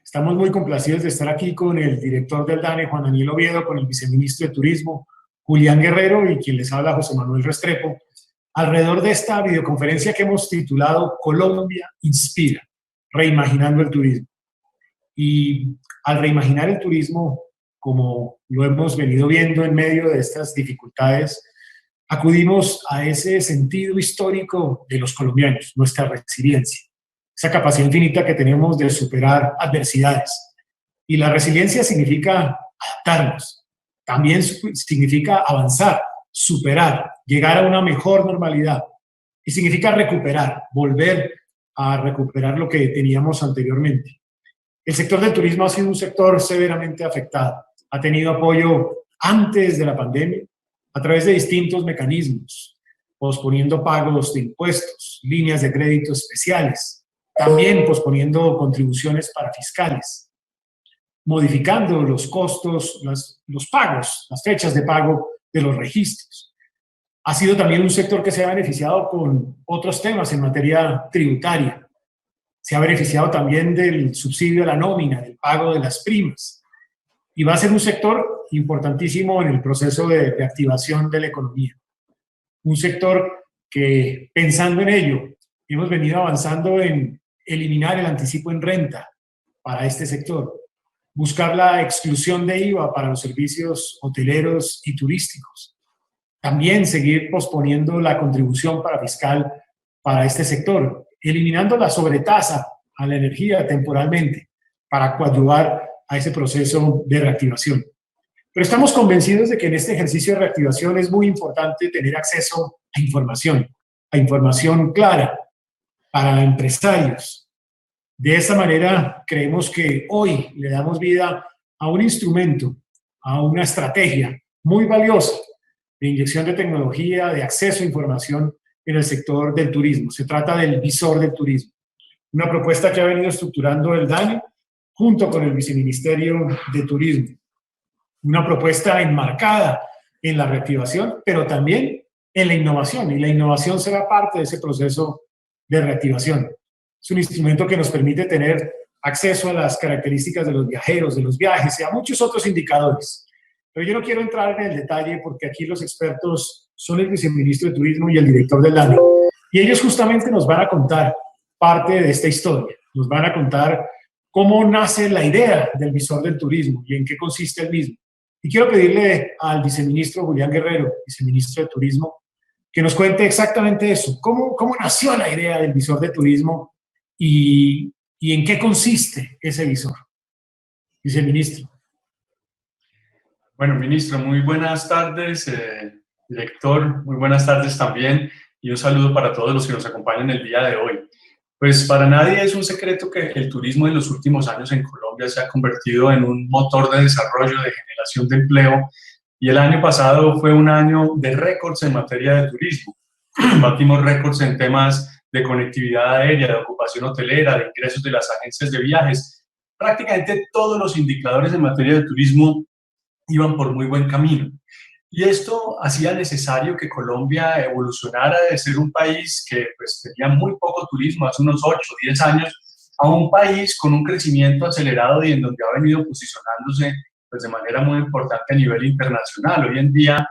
Estamos muy complacidos de estar aquí con el director del DANE, Juan Daniel Oviedo, con el viceministro de Turismo, Julián Guerrero, y quien les habla, José Manuel Restrepo, alrededor de esta videoconferencia que hemos titulado Colombia Inspira, reimaginando el turismo. Y al reimaginar el turismo, como lo hemos venido viendo en medio de estas dificultades, acudimos a ese sentido histórico de los colombianos, nuestra resiliencia, esa capacidad infinita que tenemos de superar adversidades. Y la resiliencia significa adaptarnos, también significa avanzar, superar, llegar a una mejor normalidad. Y significa recuperar, volver a recuperar lo que teníamos anteriormente. El sector del turismo ha sido un sector severamente afectado. Ha tenido apoyo antes de la pandemia a través de distintos mecanismos, posponiendo pagos de impuestos, líneas de crédito especiales, también posponiendo contribuciones para fiscales, modificando los costos, los pagos, las fechas de pago de los registros. Ha sido también un sector que se ha beneficiado con otros temas en materia tributaria. Se ha beneficiado también del subsidio a la nómina, del pago de las primas. Y va a ser un sector importantísimo en el proceso de reactivación de la economía. Un sector que, pensando en ello, hemos venido avanzando en eliminar el anticipo en renta para este sector, buscar la exclusión de IVA para los servicios hoteleros y turísticos, también seguir posponiendo la contribución para fiscal para este sector, eliminando la sobretasa a la energía temporalmente para coadyuvar a ese proceso de reactivación. Pero estamos convencidos de que en este ejercicio de reactivación es muy importante tener acceso a información clara para empresarios. De esa manera creemos que hoy le damos vida a un instrumento, a una estrategia muy valiosa de inyección de tecnología, de acceso a información en el sector del turismo. Se trata del visor del turismo, una propuesta que ha venido estructurando el DANE junto con el Viceministerio de Turismo. Una propuesta enmarcada en la reactivación, pero también en la innovación, y la innovación será parte de ese proceso de reactivación. Es un instrumento que nos permite tener acceso a las características de los viajeros, de los viajes y a muchos otros indicadores. Pero yo no quiero entrar en el detalle porque aquí los expertos son el viceministro de Turismo y el director del DANE. Y ellos justamente nos van a contar parte de esta historia. Nos van a contar cómo nace la idea del visor del turismo y en qué consiste el mismo. Y quiero pedirle al viceministro Julián Guerrero, viceministro de Turismo, que nos cuente exactamente eso. ¿Cómo nació la idea del visor de turismo y en qué consiste ese visor? Viceministro. Bueno, ministro, muy buenas tardes. Director, muy buenas tardes también. Y un saludo para todos los que nos acompañan el día de hoy. Pues para nadie es un secreto que el turismo en los últimos años en Colombia se ha convertido en un motor de desarrollo, de generación de empleo, y el año pasado fue un año de récords en materia de turismo. Batimos récords en temas de conectividad aérea, de ocupación hotelera, de ingresos de las agencias de viajes. Prácticamente todos los indicadores en materia de turismo iban por muy buen camino. Y esto hacía necesario que Colombia evolucionara de ser un país que pues, tenía muy poco turismo hace unos 8 o 10 años a un país con un crecimiento acelerado y en donde ha venido posicionándose pues, de manera muy importante a nivel internacional. Hoy en día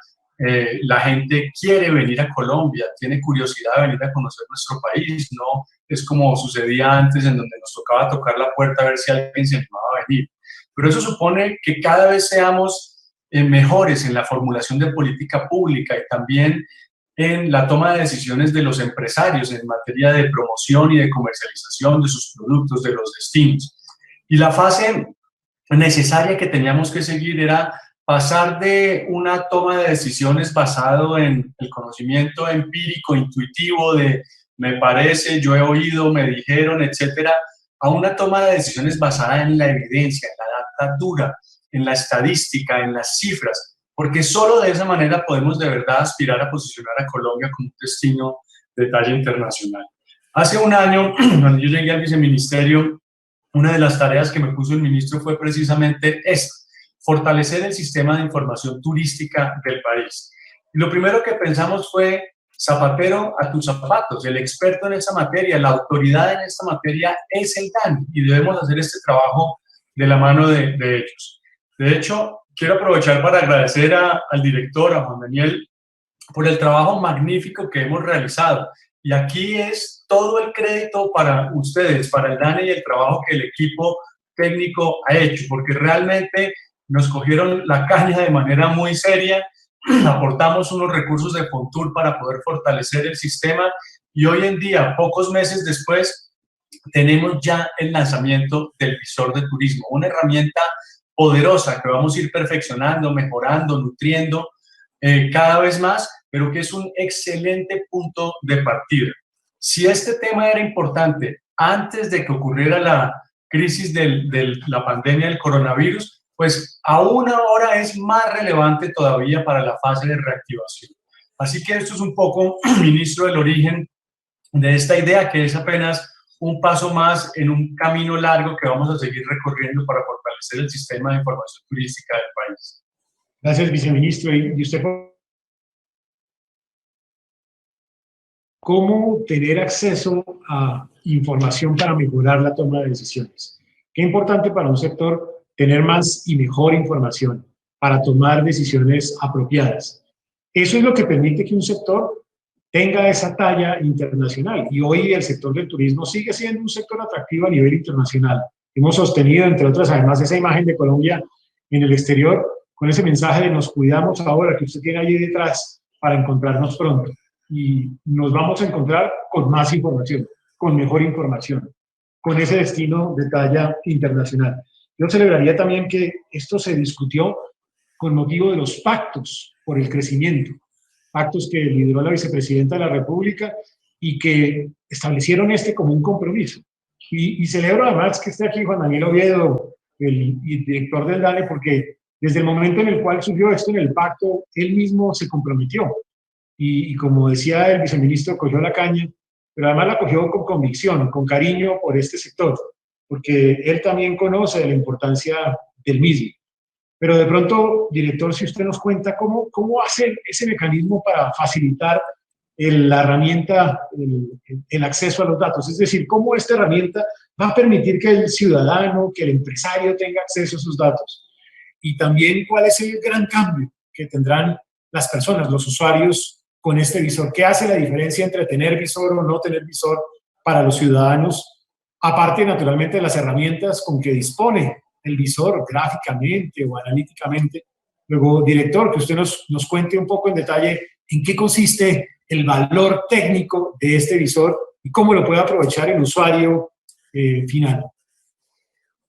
la gente quiere venir a Colombia, tiene curiosidad de venir a conocer nuestro país, no es como sucedía antes en donde nos tocaba tocar la puerta a ver si alguien se animaba a venir. Pero eso supone que cada vez seamos mejores en la formulación de política pública y también en la toma de decisiones de los empresarios en materia de promoción y de comercialización de sus productos, de los destinos. Y la fase necesaria que teníamos que seguir era pasar de una toma de decisiones basado en el conocimiento empírico, intuitivo de me parece, yo he oído, me dijeron, etcétera, a una toma de decisiones basada en la evidencia, en la data dura, en la estadística, en las cifras, porque solo de esa manera podemos de verdad aspirar a posicionar a Colombia como un destino de talla internacional. Hace un año, cuando yo llegué al viceministerio, una de las tareas que me puso el ministro fue precisamente esta, fortalecer el sistema de información turística del país. Y lo primero que pensamos fue zapatero a tus zapatos, el experto en esta materia, la autoridad en esta materia es el DANE y debemos hacer este trabajo de la mano de ellos. De hecho, quiero aprovechar para agradecer al director, a Juan Daniel, por el trabajo magnífico que hemos realizado. Y aquí es todo el crédito para ustedes, para el DANE y el trabajo que el equipo técnico ha hecho, porque realmente nos cogieron la caña de manera muy seria, aportamos unos recursos de Fontur para poder fortalecer el sistema y hoy en día, pocos meses después, tenemos ya el lanzamiento del visor de turismo, una herramienta poderosa que vamos a ir perfeccionando, mejorando, nutriendo cada vez más, pero que es un excelente punto de partida. Si este tema era importante antes de que ocurriera la crisis de la pandemia del coronavirus, pues aún ahora es más relevante todavía para la fase de reactivación. Así que esto es un poco, ministro, el origen de esta idea, que es apenas un paso más en un camino largo que vamos a seguir recorriendo para fortalecer el sistema de información turística del país. Gracias, viceministro. ¿Y usted cómo tener acceso a información para mejorar la toma de decisiones? Qué importante para un sector tener más y mejor información para tomar decisiones apropiadas. Eso es lo que permite que un sector tenga esa talla internacional. Y hoy el sector del turismo sigue siendo un sector atractivo a nivel internacional. Hemos sostenido, entre otras, además, esa imagen de Colombia en el exterior con ese mensaje de nos cuidamos ahora que usted tiene allí detrás para encontrarnos pronto. Y nos vamos a encontrar con más información, con mejor información, con ese destino de talla internacional. Yo celebraría también que esto se discutió con motivo de los pactos por el crecimiento, pactos que lideró la vicepresidenta de la República y que establecieron este como un compromiso. Y celebro además que esté aquí Juan Daniel Oviedo, el director del DANE, porque desde el momento en el cual surgió esto en el pacto, él mismo se comprometió. Y como decía el viceministro, cogió la caña, pero además la cogió con convicción, con cariño por este sector, porque él también conoce la importancia del mismo. Pero de pronto, director, si usted nos cuenta cómo hace ese mecanismo para facilitar la herramienta, el acceso a los datos, es decir, cómo esta herramienta va a permitir que el ciudadano, que el empresario tenga acceso a esos datos. Y también cuál es el gran cambio que tendrán las personas, los usuarios, con este visor. ¿Qué hace la diferencia entre tener visor o no tener visor para los ciudadanos? Aparte, naturalmente, de las herramientas con que dispone el visor gráficamente o analíticamente. Luego, director, que usted nos cuente un poco en detalle en qué consiste el valor técnico de este visor y cómo lo puede aprovechar el usuario final.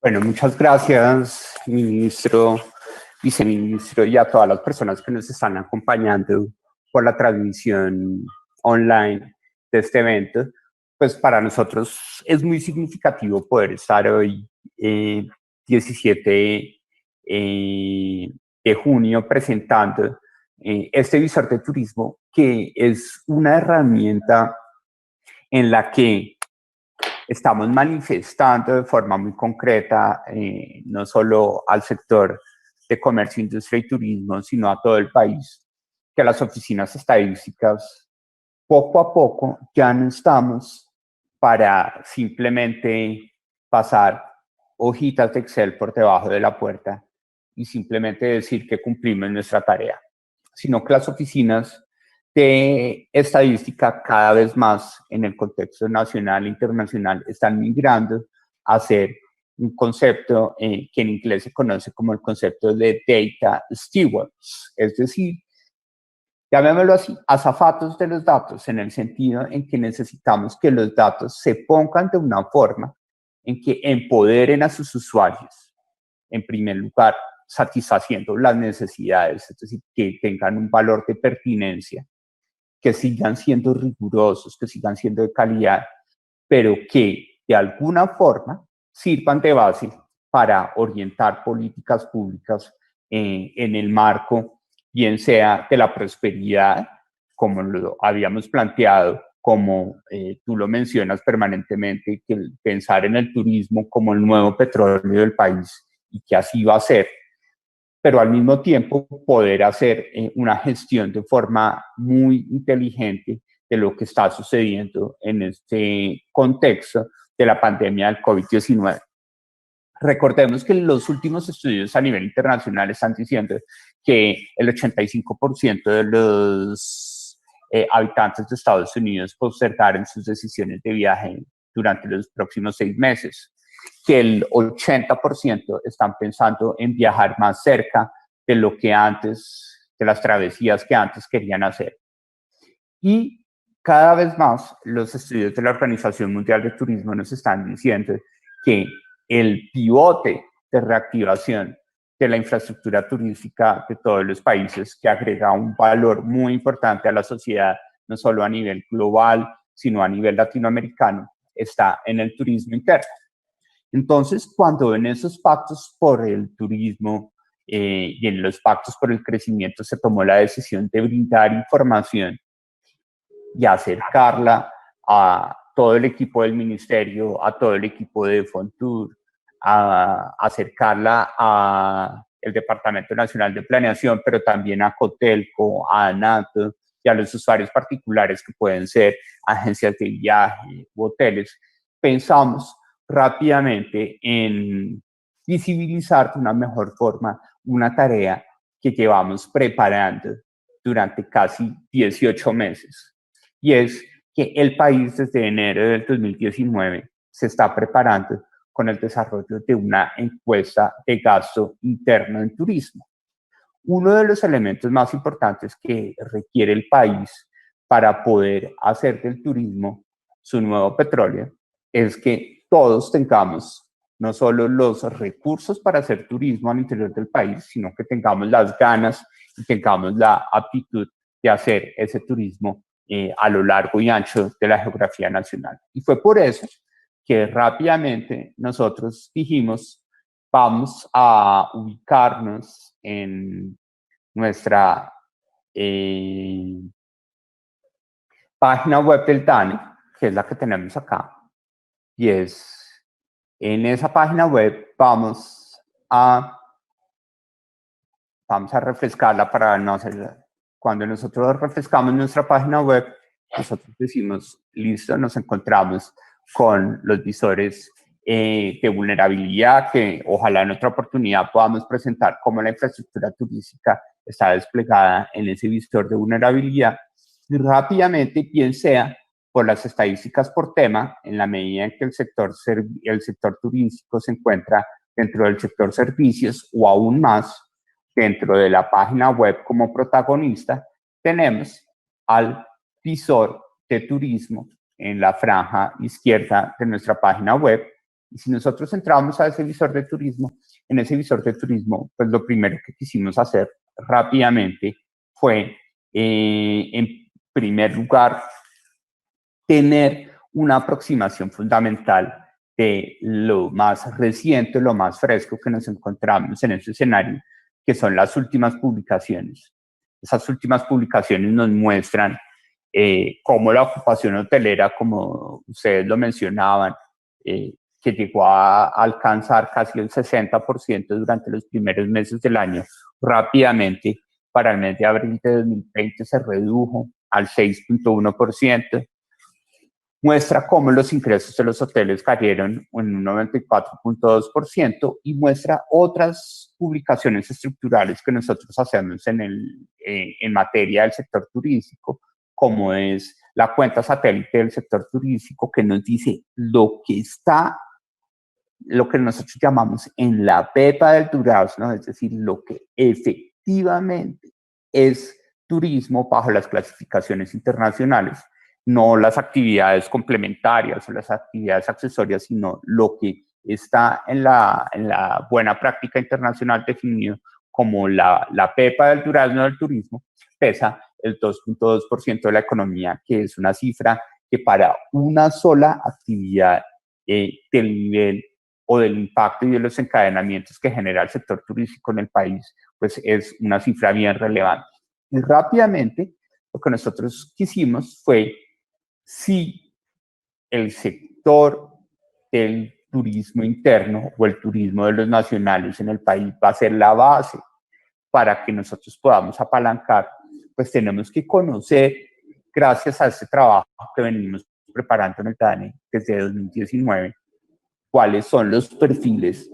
Bueno, muchas gracias, ministro, viceministro, y a todas las personas que nos están acompañando por la transmisión online de este evento. Pues para nosotros es muy significativo poder estar hoy, 17 de junio, presentando este visor de turismo, que es una herramienta en la que estamos manifestando de forma muy concreta, no solo al sector de comercio, industria y turismo, sino a todo el país, que las oficinas estadísticas poco a poco ya no estamos para simplemente pasar hojitas de Excel por debajo de la puerta y simplemente decir que cumplimos nuestra tarea, sino que las oficinas de estadística cada vez más en el contexto nacional e internacional están migrando a ser un concepto que en inglés se conoce como el concepto de data stewards, es decir, llamémoslo así, azafatos de los datos, en el sentido en que necesitamos que los datos se pongan de una forma en que empoderen a sus usuarios, en primer lugar, satisfaciendo las necesidades, es decir, que tengan un valor de pertinencia, que sigan siendo rigurosos, que sigan siendo de calidad, pero que de alguna forma sirvan de base para orientar políticas públicas en el marco, bien sea de la prosperidad, como lo habíamos planteado, como tú lo mencionas permanentemente, que pensar en el turismo como el nuevo petróleo del país y que así va a ser, pero al mismo tiempo poder hacer una gestión de forma muy inteligente de lo que está sucediendo en este contexto de la pandemia del COVID-19. Recordemos que los últimos estudios a nivel internacional están diciendo que el 85% de los habitantes de Estados Unidos postergaron sus decisiones de viaje durante los próximos 6 meses, que el 80% están pensando en viajar más cerca de lo que antes, de las travesías que antes querían hacer. Y cada vez más los estudios de la Organización Mundial de Turismo nos están diciendo que el pivote de reactivación de la infraestructura turística de todos los países, que agrega un valor muy importante a la sociedad, no solo a nivel global, sino a nivel latinoamericano, está en el turismo interno. Entonces, cuando en esos pactos por el turismo y en los pactos por el crecimiento se tomó la decisión de brindar información y acercarla a todo el equipo del ministerio, a todo el equipo de Fontur, a acercarla a el Departamento Nacional de Planeación, pero también a Cotelco, a ANAT y a los usuarios particulares que pueden ser agencias de viaje u hoteles, pensamos rápidamente en visibilizar de una mejor forma una tarea que llevamos preparando durante casi 18 meses. Y es que el país desde enero del 2019 se está preparando con el desarrollo de una encuesta de gasto interno en turismo. Uno de los elementos más importantes que requiere el país para poder hacer del turismo su nuevo petróleo es que todos tengamos no solo los recursos para hacer turismo al interior del país, sino que tengamos las ganas y tengamos la aptitud de hacer ese turismo a lo largo y ancho de la geografía nacional. Y fue por eso que rápidamente nosotros dijimos, vamos a ubicarnos en nuestra página web del DANE, que es la que tenemos acá, y es en esa página web vamos a refrescarla para no hacer. Cuando nosotros refrescamos nuestra página web, nosotros decimos, listo, nos encontramos con los visores de vulnerabilidad que ojalá en otra oportunidad podamos presentar cómo la infraestructura turística está desplegada en ese visor de vulnerabilidad. Y rápidamente, bien sea por las estadísticas por tema, en la medida en que el sector turístico se encuentra dentro del sector servicios o aún más dentro de la página web como protagonista, tenemos al visor de turismo en la franja izquierda de nuestra página web. Y si nosotros entramos a ese visor de turismo, en ese visor de turismo, pues lo primero que quisimos hacer rápidamente fue, en primer lugar, tener una aproximación fundamental de lo más reciente, lo más fresco que nos encontramos en este escenario, que son las últimas publicaciones. Esas últimas publicaciones nos muestran cómo la ocupación hotelera, como ustedes lo mencionaban, que llegó a alcanzar casi el 60% durante los primeros meses del año, rápidamente para el mes de abril de 2020 se redujo al 6.1%. Muestra cómo los ingresos de los hoteles cayeron en un 94.2% y muestra otras publicaciones estructurales que nosotros hacemos en materia del sector turístico, como es la cuenta satélite del sector turístico, que nos dice lo que nosotros llamamos en la pepa del durazno, es decir, lo que efectivamente es turismo bajo las clasificaciones internacionales. No las actividades complementarias o las actividades accesorias, sino lo que está en la buena práctica internacional definido como la pepa del durazno del turismo, pesa el 2.2% de la economía, que es una cifra que para una sola actividad del nivel o del impacto y de los encadenamientos que genera el sector turístico en el país, pues es una cifra bien relevante. Y rápidamente, lo que nosotros quisimos fue, si el sector del turismo interno o el turismo de los nacionales en el país va a ser la base para que nosotros podamos apalancar, pues tenemos que conocer, gracias a este trabajo que venimos preparando en el DANE desde 2019, cuáles son los perfiles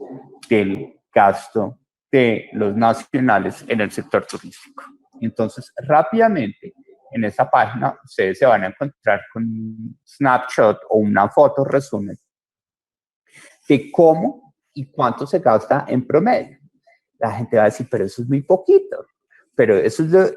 del gasto de los nacionales en el sector turístico. Entonces, rápidamente, en esta página, ustedes se van a encontrar con un snapshot o una foto resumen de cómo y cuánto se gasta en promedio. La gente va a decir, pero eso es muy poquito. Pero eso es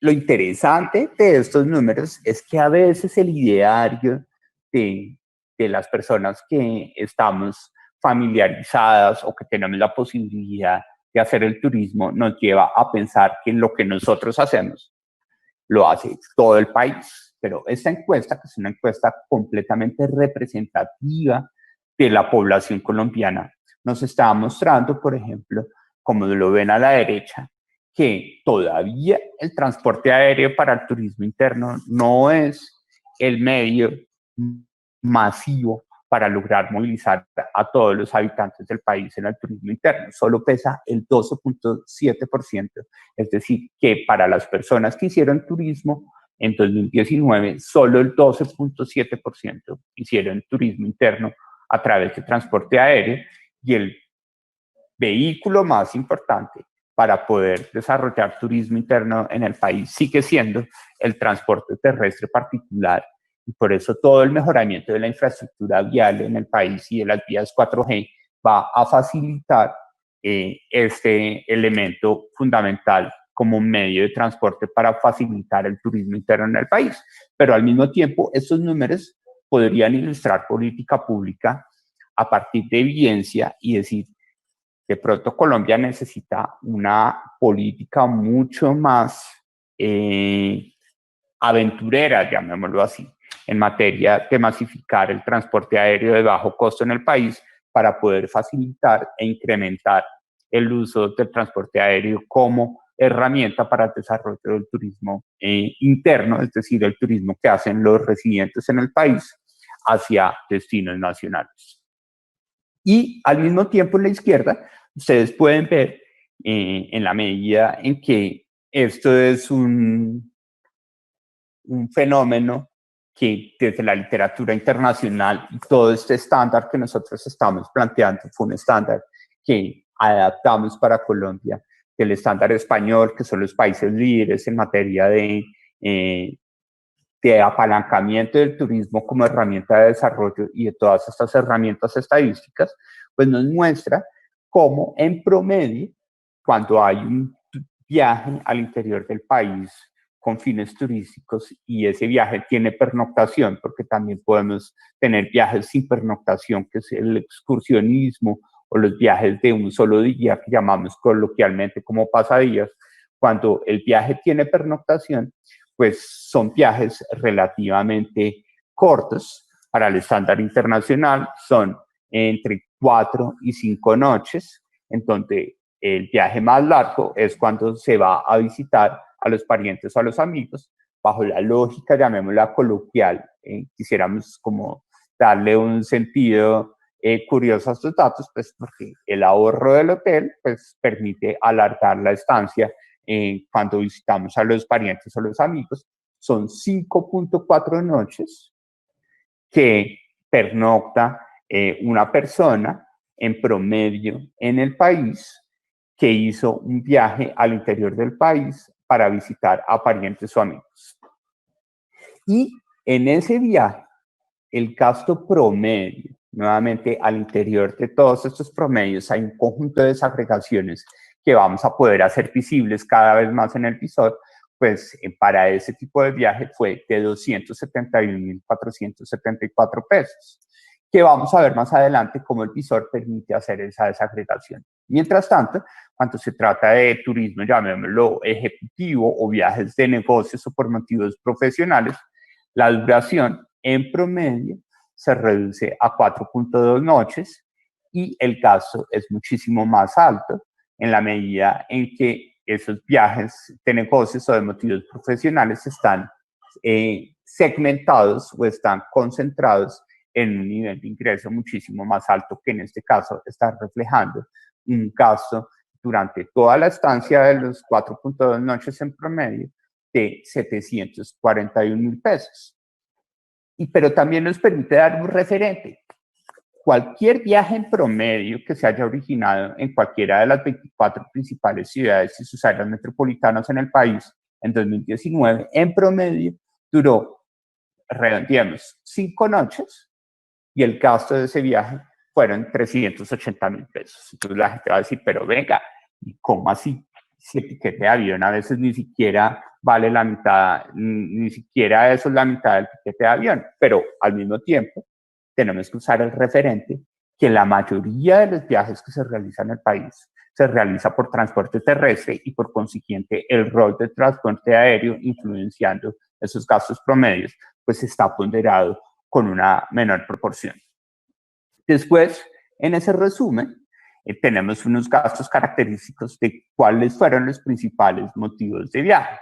lo interesante de estos números, es que a veces el ideario de las personas que estamos familiarizadas o que tenemos la posibilidad de hacer el turismo nos lleva a pensar que lo que nosotros hacemos lo hace todo el país. Pero esta encuesta, que es una encuesta completamente representativa de la población colombiana, nos está mostrando, por ejemplo, como lo ven a la derecha, que todavía el transporte aéreo para el turismo interno no es el medio masivo para lograr movilizar a todos los habitantes del país en el turismo interno. Solo pesa el 12.7%, es decir, que para las personas que hicieron turismo en 2019, solo el 12.7% hicieron turismo interno a través de transporte aéreo, y el vehículo más importante para poder desarrollar turismo interno en el país sigue siendo el transporte terrestre particular, y por eso todo el mejoramiento de la infraestructura vial en el país y de las vías 4G va a facilitar este elemento fundamental como un medio de transporte para facilitar el turismo interno en el país. Pero al mismo tiempo, estos números podrían ilustrar política pública a partir de evidencia y decir, de pronto Colombia necesita una política mucho más aventurera, llamémoslo así, en materia de masificar el transporte aéreo de bajo costo en el país para poder facilitar e incrementar el uso del transporte aéreo como herramienta para el desarrollo del turismo interno, es decir, el turismo que hacen los residentes en el país hacia destinos nacionales. Y al mismo tiempo en la izquierda, ustedes pueden ver en la medida en que esto es un fenómeno que desde la literatura internacional y todo este estándar que nosotros estamos planteando fue un estándar que adaptamos para Colombia, del estándar español, que son los países líderes en materia de apalancamiento del turismo como herramienta de desarrollo y de todas estas herramientas estadísticas, pues nos muestra cómo en promedio, cuando hay un viaje al interior del país con fines turísticos y ese viaje tiene pernoctación, porque también podemos tener viajes sin pernoctación, que es el excursionismo, o los viajes de un solo día, que llamamos coloquialmente como pasadías. Cuando el viaje tiene pernoctación, pues son viajes relativamente cortos. Para el estándar internacional son entre 4 y 5 noches, en donde el viaje más largo es cuando se va a visitar a los parientes o a los amigos, bajo la lógica, llamémosla coloquial. Quisiéramos como darle un sentido curioso a estos datos, pues porque el ahorro del hotel pues permite alargar la estancia cuando visitamos a los parientes o los amigos. Son 5.4 noches que pernocta una persona en promedio en el país que hizo un viaje al interior del país para visitar a parientes o amigos. Y en ese viaje, el gasto promedio, nuevamente al interior de todos estos promedios hay un conjunto de desagregaciones que vamos a poder hacer visibles cada vez más en el visor, pues para ese tipo de viaje fue de 271.474 pesos, que vamos a ver más adelante cómo el visor permite hacer esa desagregación. Mientras tanto, cuando se trata de turismo, llamémoslo ejecutivo o viajes de negocios o por motivos profesionales, la duración en promedio se reduce a 4.2 noches y el gasto es muchísimo más alto en la medida en que esos viajes de negocios o de motivos profesionales están segmentados o están concentrados en un nivel de ingreso muchísimo más alto, que en este caso está reflejando un gasto durante toda la estancia de los 4.2 noches en promedio de 741.000 pesos. Pero también nos permite dar un referente. Cualquier viaje en promedio que se haya originado en cualquiera de las 24 principales ciudades y sus áreas metropolitanas en el país en 2019, en promedio, duró, redondeemos, 5 noches y el gasto de ese viaje fueron 380.000 pesos. Entonces la gente va a decir, pero venga, ¿cómo así? Si el tiquete de avión a veces ni siquiera vale la mitad, ni siquiera eso es la mitad del tiquete de avión, pero al mismo tiempo tenemos que usar el referente que la mayoría de los viajes que se realizan en el país se realiza por transporte terrestre y por consiguiente el rol de transporte aéreo influenciando esos gastos promedios, pues está ponderado con una menor proporción. Después, en ese resumen, tenemos unos gastos característicos de cuáles fueron los principales motivos de viaje.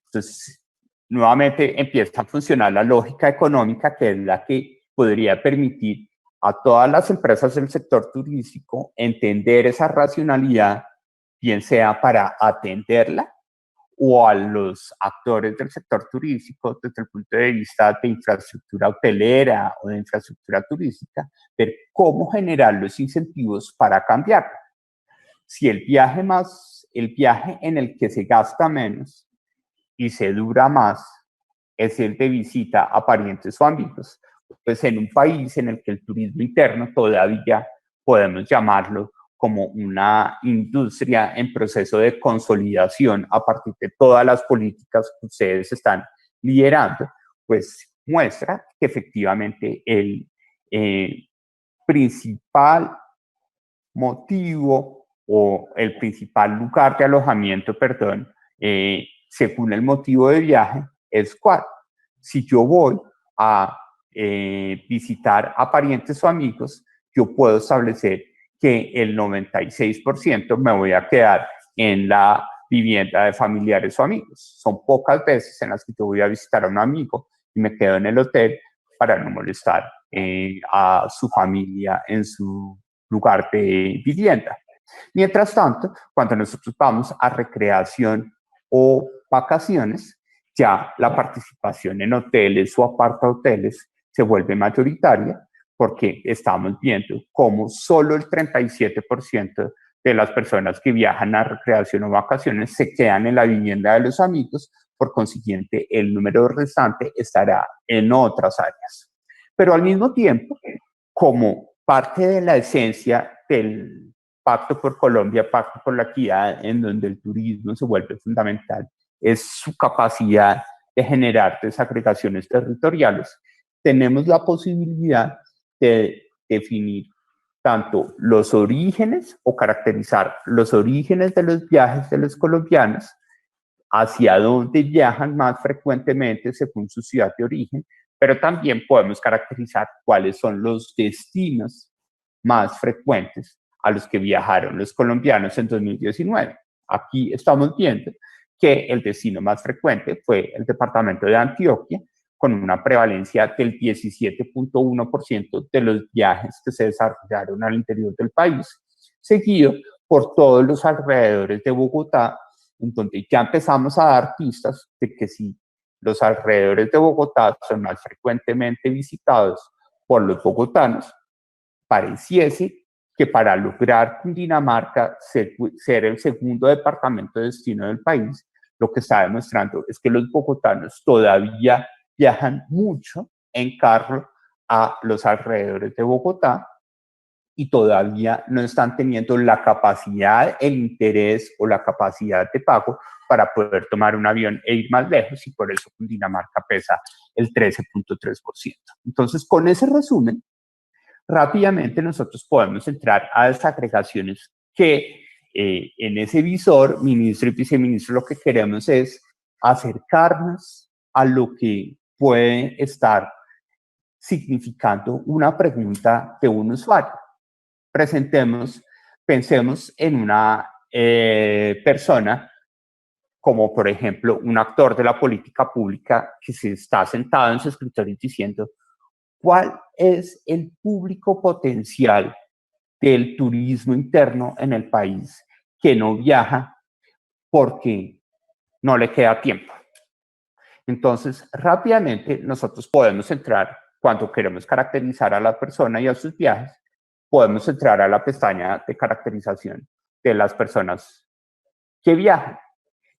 Entonces, nuevamente empieza a funcionar la lógica económica, que es la que podría permitir a todas las empresas del sector turístico entender esa racionalidad, bien sea para atenderla o a los actores del sector turístico desde el punto de vista de infraestructura hotelera o de infraestructura turística, ver cómo generar los incentivos para cambiarla. Si el viaje en el que se gasta menos y se dura más es el de visita a parientes o amigos, pues en un país en el que el turismo interno todavía podemos llamarlo como una industria en proceso de consolidación a partir de todas las políticas que ustedes están liderando, pues muestra que efectivamente el principal motivo o el principal lugar de alojamiento, según el motivo de viaje, es cuál. Si yo voy a visitar a parientes o amigos, yo puedo establecer que el 96% me voy a quedar en la vivienda de familiares o amigos. Son pocas veces en las que yo voy a visitar a un amigo y me quedo en el hotel para no molestar a su familia en su lugar de vivienda. Mientras tanto, cuando nosotros vamos a recreación o vacaciones, ya la participación en hoteles o apartahoteles se vuelve mayoritaria porque estamos viendo cómo solo el 37% de las personas que viajan a recreación o vacaciones se quedan en la vivienda de los amigos, por consiguiente el número restante estará en otras áreas. Pero al mismo tiempo, como parte de la esencia del Pacto por Colombia, Pacto por la Equidad, en donde el turismo se vuelve fundamental, es su capacidad de generar desagregaciones territoriales. Tenemos la posibilidad de definir tanto los orígenes o caracterizar los orígenes de los viajes de los colombianos, hacia dónde viajan más frecuentemente según su ciudad de origen, pero también podemos caracterizar cuáles son los destinos más frecuentes a los que viajaron los colombianos en 2019. Aquí estamos viendo que el destino más frecuente fue el departamento de Antioquia, con una prevalencia del 17.1% de los viajes que se desarrollaron al interior del país, seguido por todos los alrededores de Bogotá, en donde ya empezamos a dar pistas de que si los alrededores de Bogotá son más frecuentemente visitados por los bogotanos, pareciese que para lograr Cundinamarca ser el segundo departamento de destino del país, lo que está demostrando es que los bogotanos todavía viajan mucho en carro a los alrededores de Bogotá y todavía no están teniendo la capacidad, el interés o la capacidad de pago para poder tomar un avión e ir más lejos, y por eso Cundinamarca pesa el 13.3%. Entonces, con ese resumen, rápidamente nosotros podemos entrar a desagregaciones que en ese visor, ministro y viceministro, lo que queremos es acercarnos a lo que puede estar significando una pregunta de un usuario. Pensemos en una persona como, por ejemplo, un actor de la política pública que se está sentado en su escritorio diciendo: ¿cuál es el público potencial del turismo interno en el país? que no viaja porque no le queda tiempo. Entonces, rápidamente nosotros podemos entrar, cuando queremos caracterizar a la persona y a sus viajes, podemos entrar a la pestaña de caracterización de las personas que viajan.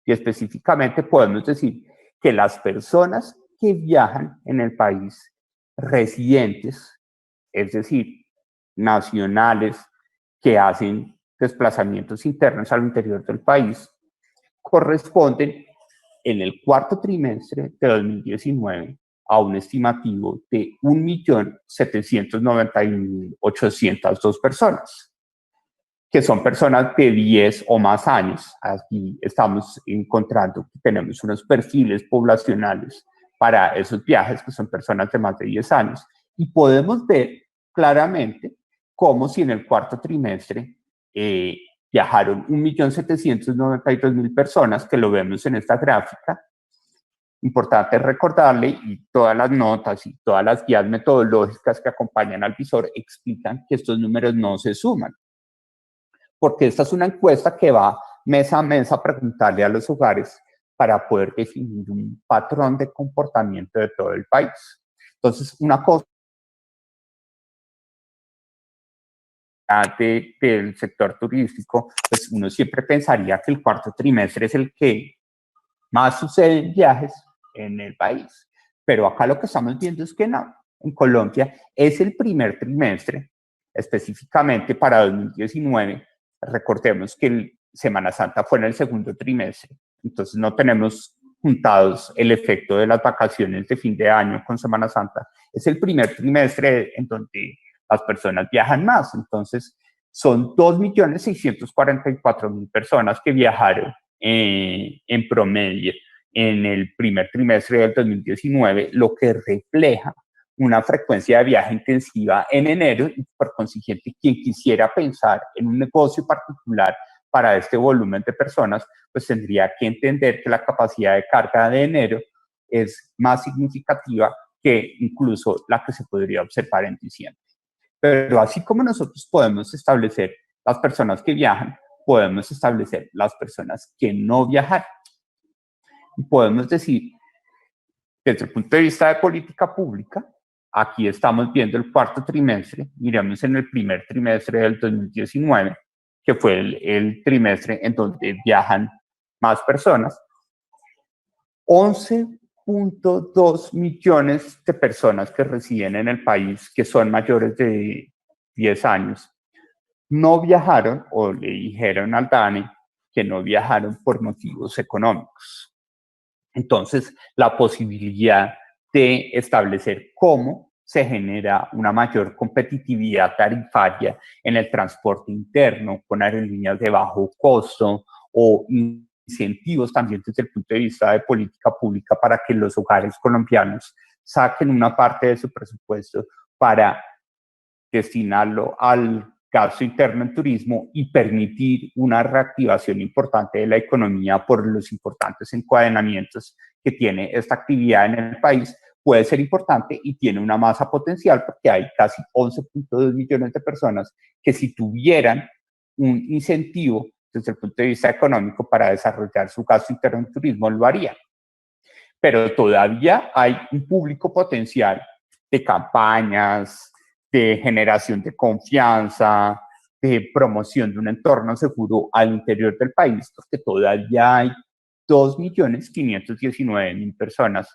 Y específicamente podemos decir que las personas que viajan en el país, residentes, es decir, nacionales que hacen desplazamientos internos al interior del país, corresponden en el cuarto trimestre de 2019 a un estimativo de 1.791.802 personas, que son personas de 10 o más años. Aquí estamos encontrando que tenemos unos perfiles poblacionales para esos viajes, que son personas de más de 10 años. Y podemos ver claramente cómo si en el cuarto trimestre viajaron 1.792.000 personas, que lo vemos en esta gráfica. Importante recordarle, y todas las notas y todas las guías metodológicas que acompañan al visor explican que estos números no se suman, porque esta es una encuesta que va mes a mes a preguntarle a los hogares para poder definir un patrón de comportamiento de todo el país. Entonces, una cosa del sector turístico, pues uno siempre pensaría que el cuarto trimestre es el que más sucede en viajes en el país, pero acá lo que estamos viendo es que no. En Colombia es el primer trimestre, específicamente para 2019. Recordemos que Semana Santa fue en el segundo trimestre, entonces no tenemos juntados el efecto de las vacaciones de fin de año con Semana Santa. Es el primer trimestre en donde las personas viajan más, entonces son 2.644.000 personas que viajaron en promedio en el primer trimestre del 2019, lo que refleja una frecuencia de viaje intensiva en enero, y por consiguiente, quien quisiera pensar en un negocio particular para este volumen de personas, pues tendría que entender que la capacidad de carga de enero es más significativa que incluso la que se podría observar en diciembre. Pero así como nosotros podemos establecer las personas que viajan, podemos establecer las personas que no viajan. Y podemos decir, desde el punto de vista de política pública, aquí estamos viendo el cuarto trimestre, miremos en el primer trimestre del 2019, que fue el trimestre en donde viajan más personas, 11.2 millones de personas que residen en el país, que son mayores de 10 años, no viajaron o le dijeron al DANE que no viajaron por motivos económicos. Entonces, la posibilidad de establecer cómo se genera una mayor competitividad tarifaria en el transporte interno con aerolíneas de bajo costo o incentivos también desde el punto de vista de política pública para que los hogares colombianos saquen una parte de su presupuesto para destinarlo al gasto interno en turismo y permitir una reactivación importante de la economía por los importantes encadenamientos que tiene esta actividad en el país, puede ser importante y tiene una masa potencial porque hay casi 11.2 millones de personas que si tuvieran un incentivo desde el punto de vista económico para desarrollar su gasto interno en turismo, lo harían. Pero todavía hay un público potencial de campañas, de generación de confianza, de promoción de un entorno seguro al interior del país, porque todavía hay 2.519.000 personas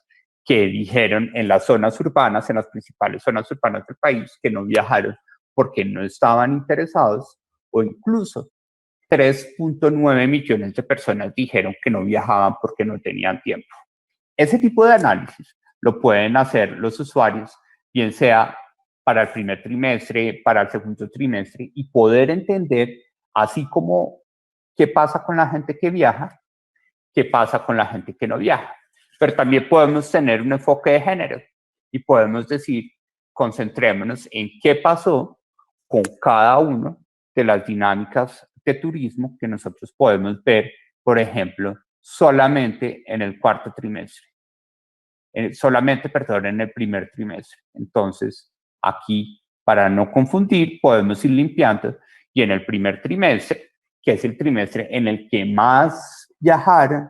que dijeron en las zonas urbanas, en las principales zonas urbanas del país, que no viajaron porque no estaban interesados, o incluso 3.9 millones de personas dijeron que no viajaban porque no tenían tiempo. Ese tipo de análisis lo pueden hacer los usuarios, bien sea para el primer trimestre, para el segundo trimestre, y poder entender, así como qué pasa con la gente que viaja, qué pasa con la gente que no viaja. Pero también podemos tener un enfoque de género y podemos decir, concentrémonos en qué pasó con cada una de las dinámicas de turismo que nosotros podemos ver, por ejemplo, solamente en el cuarto trimestre. Solamente, perdón, en el primer trimestre. Entonces, aquí, para no confundir, podemos ir limpiando y en el primer trimestre que es el trimestre en el que más viajaron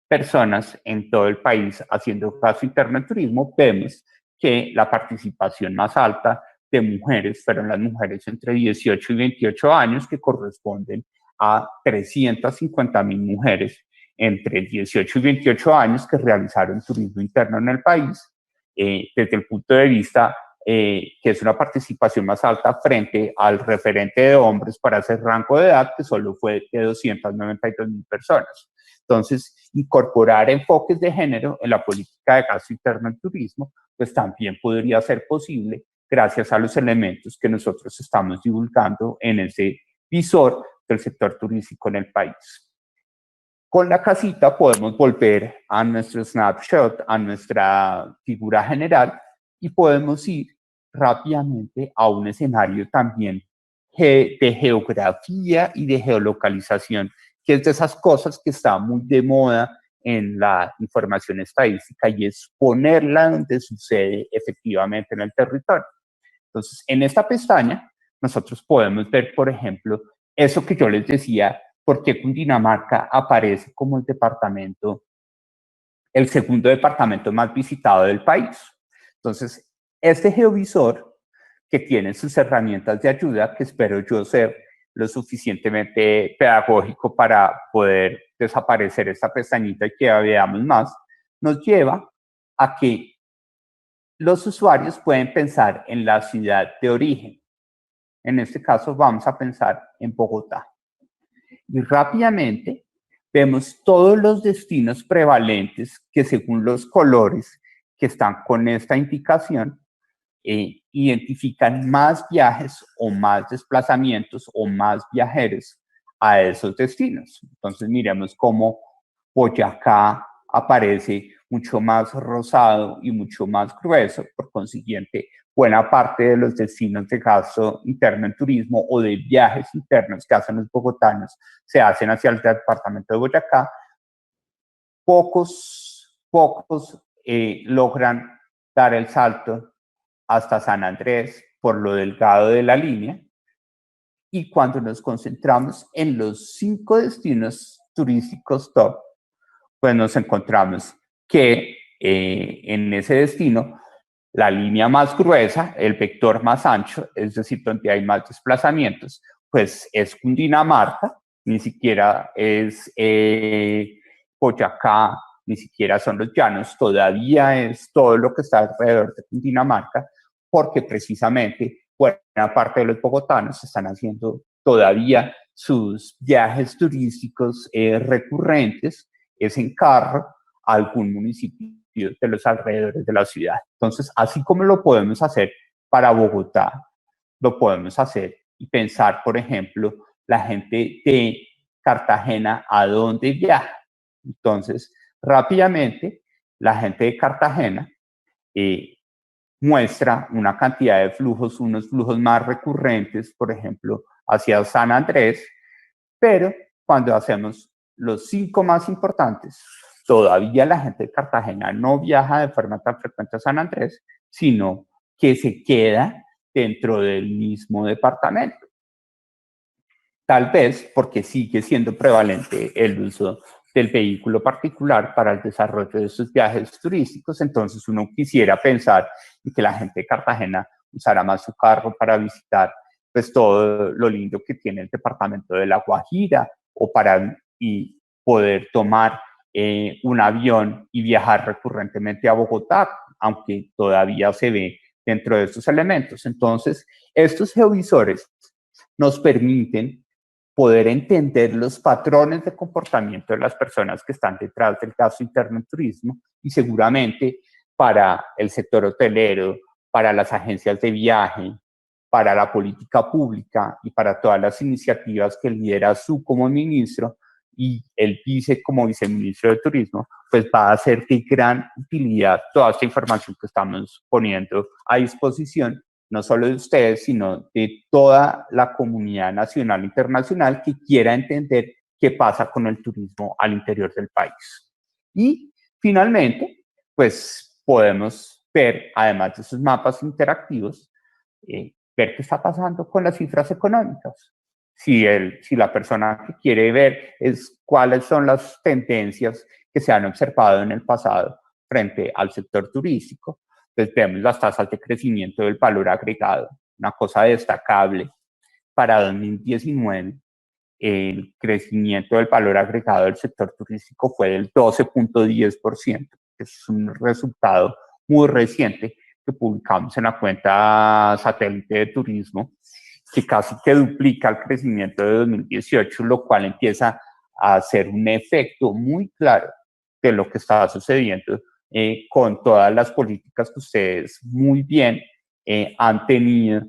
personas en todo el país haciendo gasto interno en turismo, vemos que la participación más alta de mujeres fueron las mujeres entre 18 y 28 años, que corresponden a 350.000 mujeres entre 18 y 28 años que realizaron turismo interno en el país, desde el punto de vista que es una participación más alta frente al referente de hombres para ese rango de edad, que solo fue de 292.000 personas. Entonces, incorporar enfoques de género en la política de gasto interno en turismo, pues también podría ser posible gracias a los elementos que nosotros estamos divulgando en ese visor del sector turístico en el país. Con la casita podemos volver a nuestro snapshot, a nuestra figura general, y podemos ir rápidamente a un escenario también de geografía y de geolocalización, que es de esas cosas que está muy de moda en la información estadística, y es ponerla donde sucede efectivamente en el territorio. Entonces, en esta pestaña, nosotros podemos ver, por ejemplo, eso que yo les decía, por qué Cundinamarca aparece como el departamento, el segundo departamento más visitado del país. Entonces, este geovisor, que tiene sus herramientas de ayuda, que espero yo ser lo suficientemente pedagógico para poder desaparecer esta pestañita y que veamos más, nos lleva a que los usuarios pueden pensar en la ciudad de origen. En este caso vamos a pensar en Bogotá. Y rápidamente vemos todos los destinos prevalentes que, según los colores que están con esta indicación, identifican más viajes o más desplazamientos o más viajeros a esos destinos. Entonces miremos cómo Boyacá aparece mucho más rosado y mucho más grueso. Por consiguiente, buena parte de los destinos de gasto interno en turismo o de viajes internos que hacen los bogotanos se hacen hacia el departamento de Boyacá. Pocos logran dar el salto hasta San Andrés por lo delgado de la línea. Y cuando nos concentramos en los 5 destinos turísticos top, pues nos encontramos que en ese destino la línea más gruesa, el vector más ancho, es decir, donde hay más desplazamientos, pues es Cundinamarca, ni siquiera es Boyacá, ni siquiera son los llanos, todavía es todo lo que está alrededor de Cundinamarca, porque precisamente buena parte de los bogotanos están haciendo todavía sus viajes turísticos recurrentes, es en carro a algún municipio de los alrededores de la ciudad. Entonces, así como lo podemos hacer para Bogotá, lo podemos hacer y pensar, por ejemplo, la gente de Cartagena, ¿a dónde viaja? Entonces, rápidamente, la gente de Cartagena muestra una cantidad de flujos, unos flujos más recurrentes, por ejemplo, hacia San Andrés, pero cuando hacemos los 5 más importantes, todavía la gente de Cartagena no viaja de forma tan frecuente a San Andrés, sino que se queda dentro del mismo departamento. Tal vez porque sigue siendo prevalente el uso del vehículo particular para el desarrollo de sus viajes turísticos. Entonces uno quisiera pensar en que la gente de Cartagena usara más su carro para visitar pues todo lo lindo que tiene el departamento de La Guajira, o para poder tomar un avión y viajar recurrentemente a Bogotá, aunque todavía se ve dentro de estos elementos. Entonces, estos geovisores nos permiten poder entender los patrones de comportamiento de las personas que están detrás del gasto interno en turismo, y seguramente para el sector hotelero, para las agencias de viaje, para la política pública y para todas las iniciativas que lidera su como ministro y el vice como viceministro de Turismo, pues va a ser de gran utilidad toda esta información que estamos poniendo a disposición, no solo de ustedes, sino de toda la comunidad nacional e internacional que quiera entender qué pasa con el turismo al interior del país. Y finalmente, pues podemos ver, además de esos mapas interactivos, ver qué está pasando con las cifras económicas. si la persona que quiere ver es cuáles son las tendencias que se han observado en el pasado frente al sector turístico, pues vemos las tasas de crecimiento del valor agregado. Una cosa destacable, para 2019, el crecimiento del valor agregado del sector turístico fue del 12.10%, que es un resultado muy reciente que publicamos en la cuenta satélite de turismo, que casi que duplica el crecimiento de 2018, lo cual empieza a hacer un efecto muy claro de lo que está sucediendo con todas las políticas que ustedes muy bien han tenido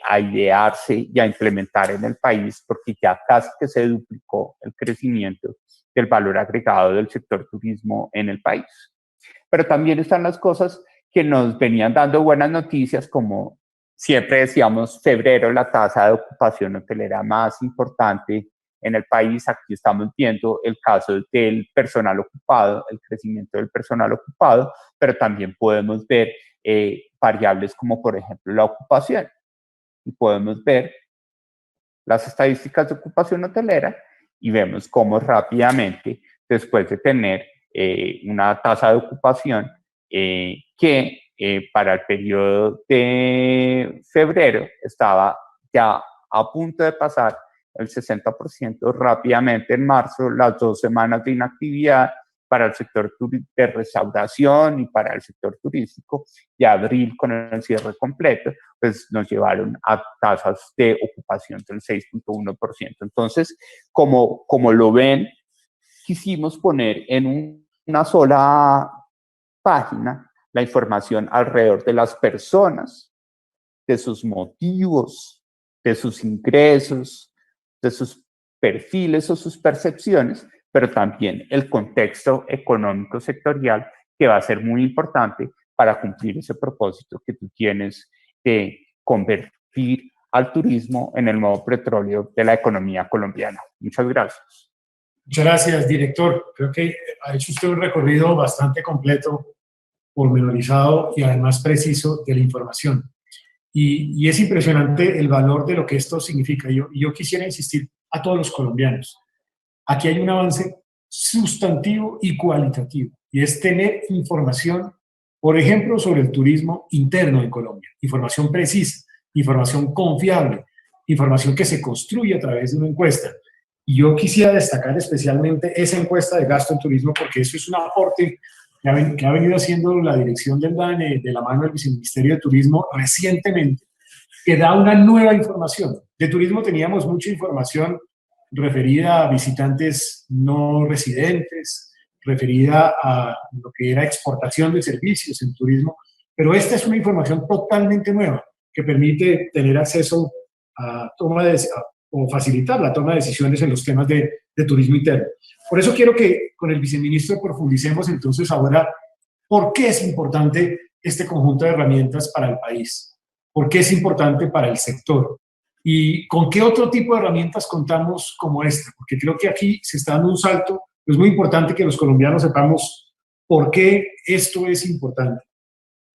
a idearse y a implementar en el país, porque ya casi que se duplicó el crecimiento del valor agregado del sector turismo en el país. Pero también están las cosas que nos venían dando buenas noticias, como siempre decíamos, febrero, la tasa de ocupación hotelera más importante en el país. Aquí estamos viendo el caso del personal ocupado, el crecimiento del personal ocupado, pero también podemos ver variables como, por ejemplo, la ocupación. Y podemos ver las estadísticas de ocupación hotelera y vemos cómo rápidamente, después de tener una tasa de ocupación que para el periodo de febrero estaba ya a punto de pasar el 60%, rápidamente en marzo, las 2 semanas de inactividad para el sector de restauración y para el sector turístico, y abril con el cierre completo, pues nos llevaron a tasas de ocupación del 6.1%. Entonces, como lo ven, quisimos poner en una sola página la información alrededor de las personas, de sus motivos, de sus ingresos, de sus perfiles o sus percepciones, pero también el contexto económico sectorial, que va a ser muy importante para cumplir ese propósito que tú tienes de convertir al turismo en el nuevo petróleo de la economía colombiana. Muchas gracias. Muchas gracias, director. Creo que ha hecho usted un recorrido bastante completo, pormenorizado y además preciso de la información. Y es impresionante el valor de lo que esto significa. Yo quisiera insistir a todos los colombianos. Aquí hay un avance sustantivo y cualitativo, y es tener información, por ejemplo, sobre el turismo interno en Colombia. Información precisa, información confiable, información que se construye a través de una encuesta. Y yo quisiera destacar especialmente esa encuesta de gasto en turismo, porque eso es un aporte que ha venido haciendo la dirección del DANE de la mano del Viceministerio de Turismo recientemente, que da una nueva información. De turismo teníamos mucha información referida a visitantes no residentes, referida a lo que era exportación de servicios en turismo, pero esta es una información totalmente nueva que permite tener acceso a o facilitar la toma de decisiones en los temas de turismo interno. Por eso quiero que con el viceministro profundicemos entonces ahora por qué es importante este conjunto de herramientas para el país, por qué es importante para el sector y con qué otro tipo de herramientas contamos como esta, porque creo que aquí se está dando un salto. Es muy importante que los colombianos sepamos por qué esto es importante.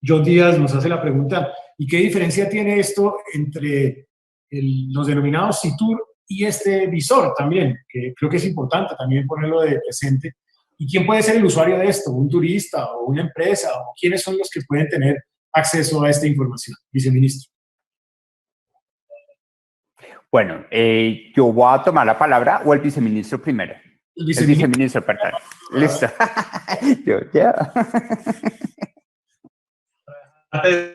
John Díaz nos hace la pregunta, ¿y qué diferencia tiene esto entre los denominados CITUR y este visor también? Que creo que es importante también ponerlo de presente. ¿Y quién puede ser el usuario de esto? ¿Un turista o una empresa? ¿O quiénes son los que pueden tener acceso a esta información? Viceministro. Bueno, yo voy a tomar la palabra, o el viceministro primero. El viceministro, perdón. Listo. Yo ya.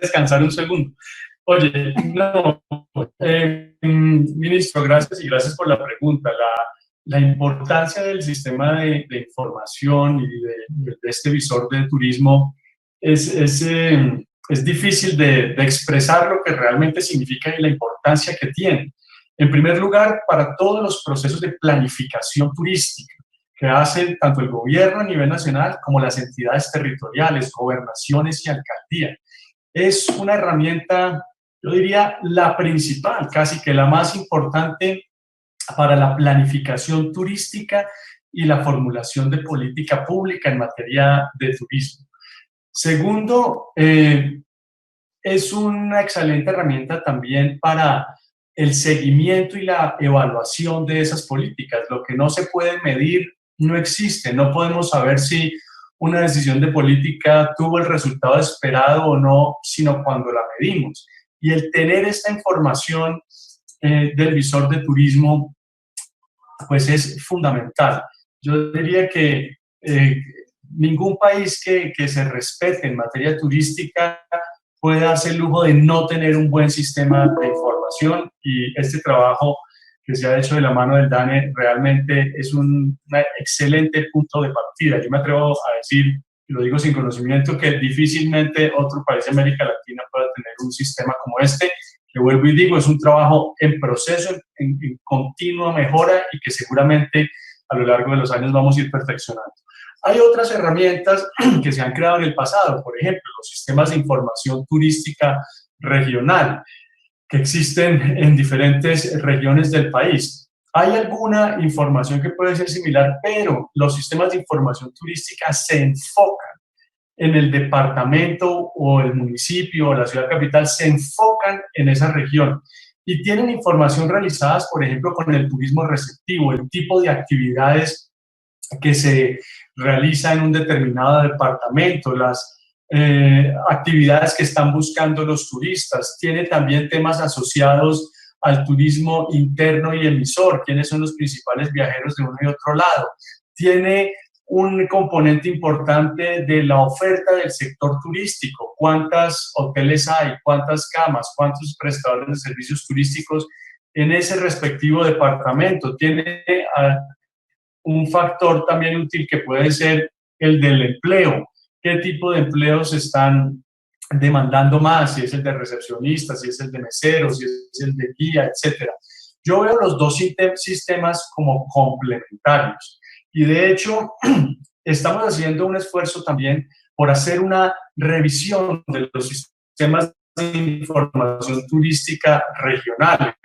Descansar un segundo. Oye, no, ministro, gracias y gracias por la pregunta. La importancia del sistema de información y de este visor de turismo es difícil de expresar lo que realmente significa y la importancia que tiene. En primer lugar, para todos los procesos de planificación turística que hacen tanto el gobierno a nivel nacional como las entidades territoriales, gobernaciones y alcaldías. Es una herramienta, yo diría, la principal, casi que la más importante para la planificación turística y la formulación de política pública en materia de turismo. Segundo, es una excelente herramienta también para el seguimiento y la evaluación de esas políticas. Lo que no se puede medir no existe. No podemos saber si una decisión de política tuvo el resultado esperado o no, sino cuando la medimos. Y el tener esta información del visor de turismo, pues es fundamental. Yo diría que ningún país que se respete en materia turística puede darse el lujo de no tener un buen sistema de información, y este trabajo que se ha hecho de la mano del DANE realmente es un excelente punto de partida. Yo me atrevo a decir, y lo digo sin conocimiento, que difícilmente otro país de América Latina pueda tener un sistema como este, que vuelvo y digo, es un trabajo en proceso, en continua mejora, y que seguramente a lo largo de los años vamos a ir perfeccionando. Hay otras herramientas que se han creado en el pasado, por ejemplo, los sistemas de información turística regional, que existen en diferentes regiones del país. Hay alguna información que puede ser similar, pero los sistemas de información turística se enfocan en el departamento o el municipio o la ciudad capital, se enfocan en esa región y tienen información realizadas, por ejemplo, con el turismo receptivo, el tipo de actividades que se realiza en un determinado departamento, las actividades que están buscando los turistas. Tiene también temas asociados al turismo interno y emisor, quiénes son los principales viajeros de uno y otro lado. Tiene un componente importante de la oferta del sector turístico, cuántos hoteles hay, cuántas camas, cuántos prestadores de servicios turísticos en ese respectivo departamento. Tiene un factor también útil que puede ser el del empleo. ¿Qué tipo de empleos están demandando más? Si es el de recepcionista, si es el de mesero, si es el de guía, etcétera. Yo veo los dos sistemas como complementarios, y de hecho estamos haciendo un esfuerzo también por hacer una revisión de los sistemas de información turística regionales,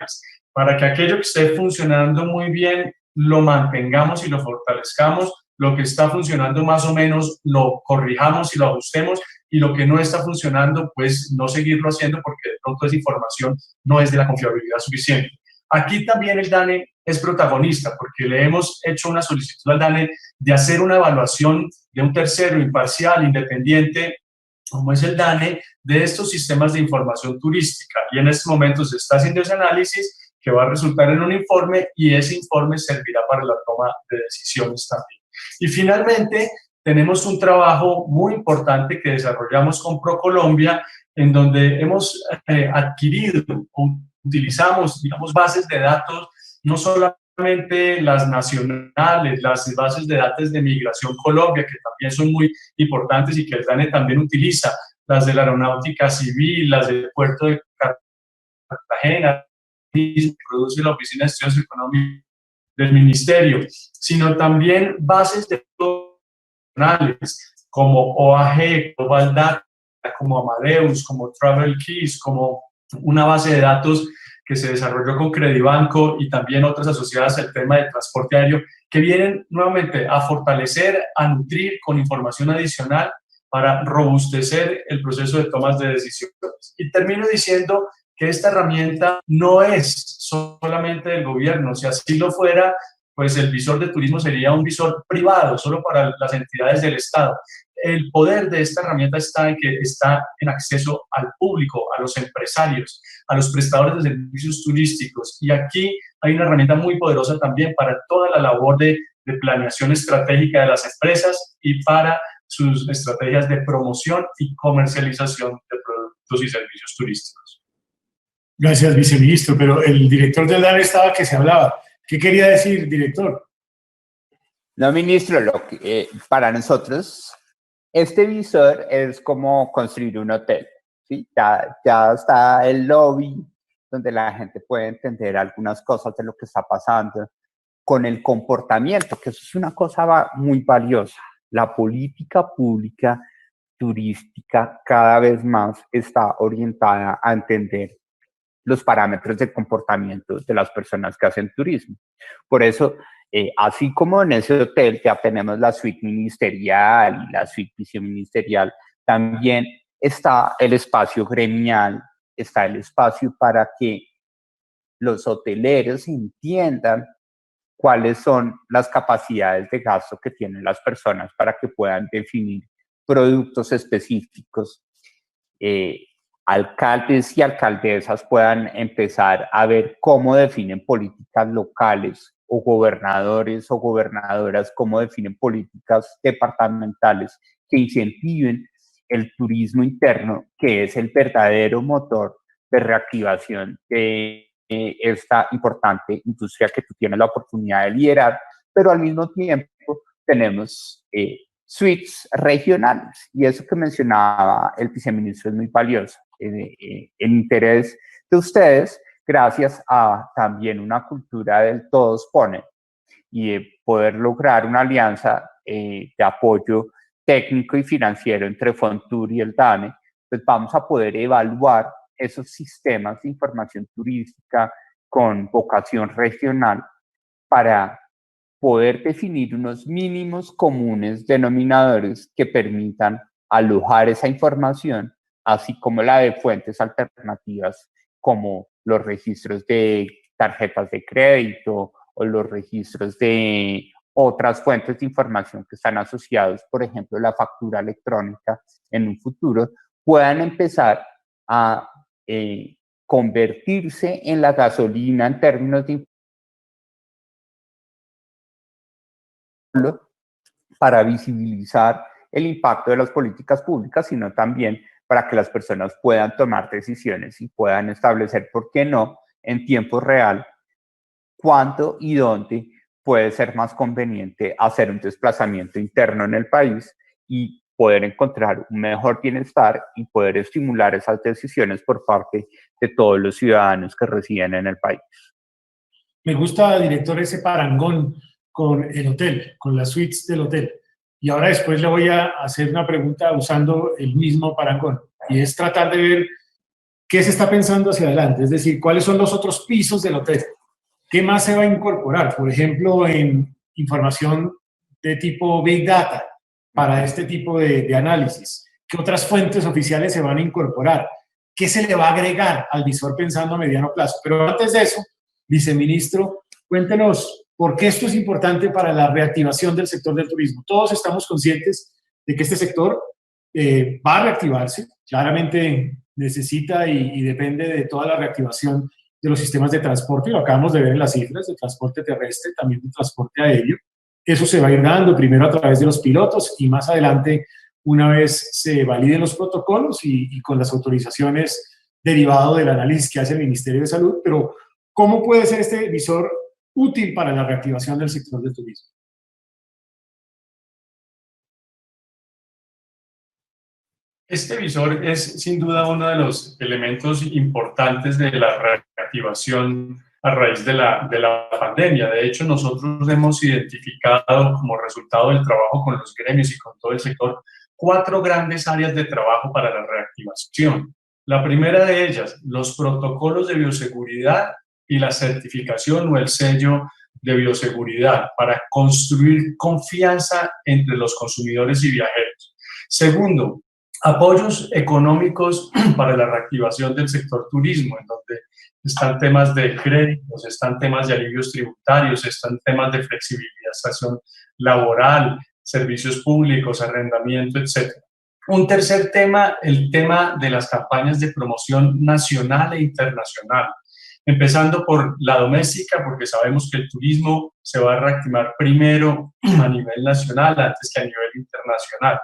para que aquello que esté funcionando muy bien lo mantengamos y lo fortalezcamos, lo que está funcionando más o menos lo corrijamos y lo ajustemos, y lo que no está funcionando, pues no seguirlo haciendo, porque de pronto esa información no es de la confiabilidad suficiente. Aquí también el DANE es protagonista, porque le hemos hecho una solicitud al DANE de hacer una evaluación de un tercero imparcial, independiente, como es el DANE, de estos sistemas de información turística. Y en este momento se está haciendo ese análisis que va a resultar en un informe, y ese informe servirá para la toma de decisiones también. Y finalmente, tenemos un trabajo muy importante que desarrollamos con ProColombia, en donde hemos adquirido, utilizamos, digamos, bases de datos, no solamente las nacionales, las bases de datos de Migración Colombia, que también son muy importantes y que el DANE también utiliza, las de la Aeronáutica Civil, las del Puerto de Cartagena, que produce la Oficina de Estudios Económicos del Ministerio, sino también bases de datos nacionales como OAG, Global Data, como Amadeus, como Travel Keys, como una base de datos que se desarrolló con Credibanco, y también otras asociadas al tema de transporte aéreo, que vienen nuevamente a fortalecer, a nutrir con información adicional para robustecer el proceso de tomas de decisiones. Y termino diciendo que esta herramienta no es solamente del gobierno. Si así lo fuera, pues el visor de turismo sería un visor privado, solo para las entidades del Estado. El poder de esta herramienta está en que está en acceso al público, a los empresarios, a los prestadores de servicios turísticos. Y aquí hay una herramienta muy poderosa también para toda la labor de planeación estratégica de las empresas y para sus estrategias de promoción y comercialización de productos y servicios turísticos. Gracias, viceministro, pero el director del DANE estaba que se hablaba. ¿Qué quería decir, director? No, ministro, para nosotros este visor es como construir un hotel, ¿sí? Ya está el lobby donde la gente puede entender algunas cosas de lo que está pasando con el comportamiento, que eso es una cosa muy valiosa. La política pública turística cada vez más está orientada a entender los parámetros de comportamiento de las personas que hacen turismo. Por eso, así como en ese hotel ya tenemos la suite ministerial y la suite viceministerial, también está el espacio gremial, está el espacio para que los hoteleros entiendan cuáles son las capacidades de gasto que tienen las personas para que puedan definir productos específicos. Alcaldes y alcaldesas puedan empezar a ver cómo definen políticas locales, o gobernadores o gobernadoras cómo definen políticas departamentales que incentiven el turismo interno, que es el verdadero motor de reactivación de esta importante industria que tú tienes la oportunidad de liderar, pero al mismo tiempo tenemos suites regionales, y eso que mencionaba el viceministro es muy valioso. El interés de ustedes, gracias a también una cultura del todos ponen, y de poder lograr una alianza de apoyo técnico y financiero entre Fontur y el DANE, pues vamos a poder evaluar esos sistemas de información turística con vocación regional para poder definir unos mínimos comunes denominadores que permitan alojar esa información, así como la de fuentes alternativas como los registros de tarjetas de crédito o los registros de otras fuentes de información que están asociados, por ejemplo, la factura electrónica en un futuro, puedan empezar a convertirse en la gasolina en términos de para visibilizar el impacto de las políticas públicas, sino también para que las personas puedan tomar decisiones y puedan establecer, ¿por qué no?, en tiempo real, cuándo y dónde puede ser más conveniente hacer un desplazamiento interno en el país y poder encontrar un mejor bienestar y poder estimular esas decisiones por parte de todos los ciudadanos que residen en el país. Me gusta, director, ese parangón con el hotel, con las suites del hotel. Y ahora después le voy a hacer una pregunta usando el mismo parangón, y es tratar de ver qué se está pensando hacia adelante, es decir, cuáles son los otros pisos del hotel, qué más se va a incorporar, por ejemplo, en información de tipo Big Data para este tipo de análisis, qué otras fuentes oficiales se van a incorporar, qué se le va a agregar al visor pensando a mediano plazo. Pero antes de eso, viceministro, cuéntenos por qué esto es importante para la reactivación del sector del turismo. Todos estamos conscientes de que este sector va a reactivarse, claramente necesita y depende de toda la reactivación de los sistemas de transporte, y lo acabamos de ver en las cifras, de transporte terrestre, también de transporte aéreo. Eso se va a ir dando primero a través de los pilotos y más adelante, una vez se validen los protocolos y con las autorizaciones derivado del análisis que hace el Ministerio de Salud. Pero, ¿cómo puede ser este visor útil para la reactivación del sector del turismo? Este visor es sin duda uno de los elementos importantes de la reactivación a raíz de la pandemia. De hecho, nosotros hemos identificado como resultado del trabajo con los gremios y con todo el sector 4 grandes áreas de trabajo para la reactivación. La primera de ellas, los protocolos de bioseguridad y la certificación o el sello de bioseguridad para construir confianza entre los consumidores y viajeros. Segundo, apoyos económicos para la reactivación del sector turismo, en donde están temas de créditos, están temas de alivios tributarios, están temas de flexibilización laboral, servicios públicos, arrendamiento, etc. Un tercer tema, el tema de las campañas de promoción nacional e internacional, empezando por la doméstica, porque sabemos que el turismo se va a reactivar primero a nivel nacional antes que a nivel internacional.